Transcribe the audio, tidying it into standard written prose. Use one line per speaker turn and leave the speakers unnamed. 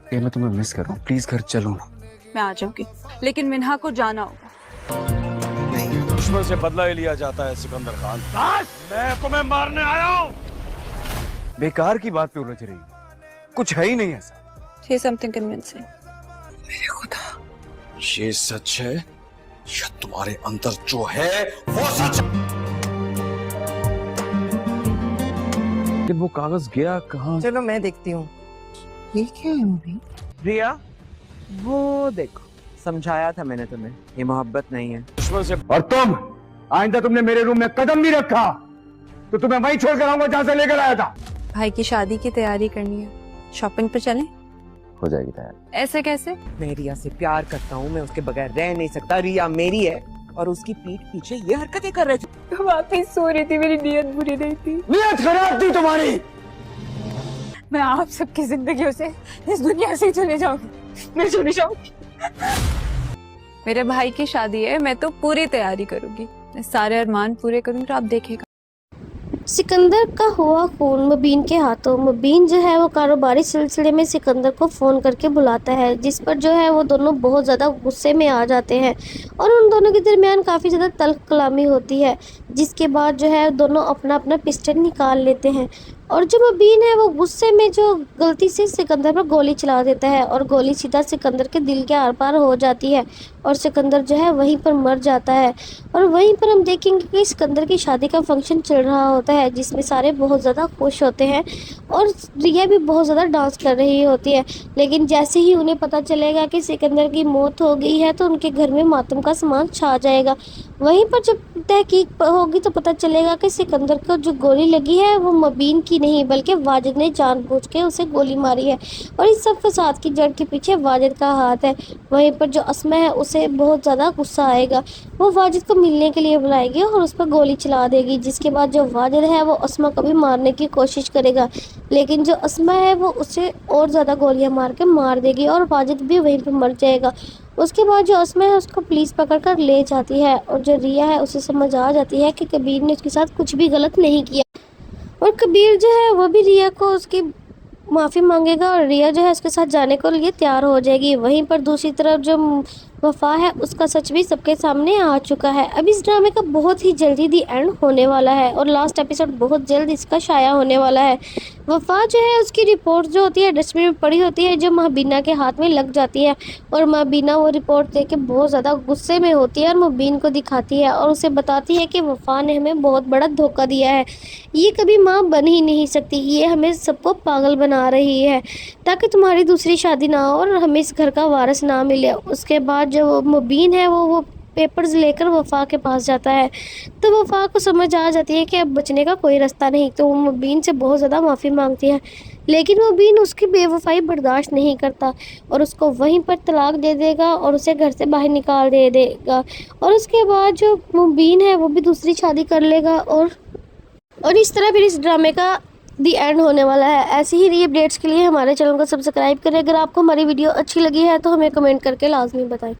ये मैं तुम्हें मिस कर रहा हूँ, प्लीज घर चलो ना।
मैं आ जाऊंगी, लेकिन मिन्हा को जाना होगा।
दुश्मन से बदला ही लिया जाता है सिकंदर खान। मैं तुम्हें मारने आया हूँ।
बेकार की बात पे उलझ रही है, कुछ है ही नहीं ऐसा।
Say something convincing.
मेरे खुदा,
ये सच है या तुम्हारे अंदर जो है वो सच है?
लेकिन वो कागज गया कहाँ?
चलो मैं देखती हूँ। ये क्या है मम्मी?
रिया, वो देखो, समझाया था मैंने तुम्हें, ये मोहब्बत नहीं है।
दुश्मन से
और तुम आइंदा तुमने मेरे रूम में कदम नहीं रखा तो तुम्हें वहीं छोड़ कर आऊंगा जहां से लेकर आया था।
भाई की शादी की तैयारी करनी है, शॉपिंग पे चलें?
हो जाएगी तैयार।
ऐसे कैसे?
मैं रिया से प्यार करता हूँ, मैं उसके बगैर रह नहीं सकता। रिया मेरी है और उसकी पीठ पीछे ये हरकतें कर रहे थे।
वापिस सो रही थी, मेरी नीयत बुरी नहीं थी।
नीयत खराब थी तुम्हारी।
मैं आप सबकी जिंदगियों से इस दुनिया से चले जाऊंगी, मैं चले जाऊंगी। मेरे भाई की शादी है, मैं तो पूरी तैयारी करूंगी, मैं सारे अरमान पूरे करूंगी, आप देखेगा।
सिकंदर का हुआ खून मुबीन के हाथों। मुबीन जो है वो कारोबारी सिलसिले में सिकंदर को फ़ोन करके बुलाता है, जिस पर जो है वो दोनों बहुत ज़्यादा गुस्से में आ जाते हैं और उन दोनों के दरमियान काफ़ी ज़्यादा तल्ख कलामी होती है, जिसके बाद जो है दोनों अपना अपना पिस्टल निकाल लेते हैं और जो मुबीन है वो गुस्से में जो गलती से सिकंदर पर गोली चला देता है और गोली सीधा सिकंदर के दिल के आर पार हो जाती है और सिकंदर जो है वहीं पर मर जाता है। और वहीं पर हम देखेंगे कि सिकंदर की शादी का फंक्शन चल रहा होता है, जिसमें सारे बहुत ज़्यादा खुश होते हैं और रिया भी बहुत ज़्यादा डांस कर रही होती है। लेकिन जैसे ही उन्हें पता चलेगा कि सिकंदर की मौत हो गई है तो उनके घर में मातम का सामान छा जाएगा। वहीं पर जब तहकीक होगी तो पता चलेगा कि सिकंदर को जो गोली लगी है वो मुबीन की नहीं बल्कि वाजिद ने जानबूझ के उसे गोली मारी है और इस सब फसाद की जड़ के पीछे वाजिद का हाथ है। वहीं पर जो अस्मा है उसे बहुत ज़्यादा गुस्सा आएगा, वो वाजिद को मिलने के लिए बुलाएगी और उस पर गोली चला देगी, जिसके बाद जो वाजिद है वो अस्मा को भी मारने की कोशिश करेगा, लेकिन जो अस्मा है वो उसे और ज़्यादा गोलियां मार के मार देगी और वाजिद भी वहीं पर मर जाएगा। उसके बाद जो अस्मा है उसको पुलिस पकड़ कर ले जाती है और जो रिया है उसे समझ आ जाती है कि कबीर ने उसके साथ कुछ भी गलत नहीं किया और कबीर जो है वो भी रिया को उसकी माफ़ी मांगेगा और रिया जो है उसके साथ जाने को लिए तैयार हो जाएगी। वहीं पर दूसरी तरफ जो वफा है उसका सच भी सबके सामने आ चुका है। अब इस ड्रामे का बहुत ही जल्दी दी एंड होने वाला है और लास्ट एपिसोड बहुत जल्द इसका शाया होने वाला है। वफा जो है उसकी रिपोर्ट जो होती है डस्टबिन में पड़ी होती है, जो महबीना के हाथ में लग जाती है और महबीना वो रिपोर्ट देख के बहुत ज़्यादा गुस्से में होती है और मुबीन को दिखाती है और उसे बताती है कि वफा ने हमें बहुत बड़ा धोखा दिया है, ये कभी माँ बन ही नहीं सकती, ये हमें सबको पागल बना रही है ताकि तुम्हारी दूसरी शादी ना हो और हमें इस घर का वारिस ना मिले। उसके बाद जो मुबीन है वो पेपर्स लेकर वफा के पास जाता है तो वफा को समझ आ जाती है कि अब बचने का कोई रास्ता नहीं, तो वो मुबीन से बहुत ज़्यादा माफ़ी मांगती है, लेकिन मुबीन उसकी बेवफाई बर्दाश्त नहीं करता और उसको वहीं पर तलाक दे देगा और उसे घर से बाहर निकाल दे देगा और उसके बाद जो मुबीन है वो भी दूसरी शादी कर लेगा और इस तरह फिर इस ड्रामे का दी एंड होने वाला है। ऐसी ही री अपडेट्स के लिए हमारे चैनल को सब्सक्राइब करें। अगर आपको हमारी वीडियो अच्छी लगी है तो हमें कमेंट करके लाजमी बताएं।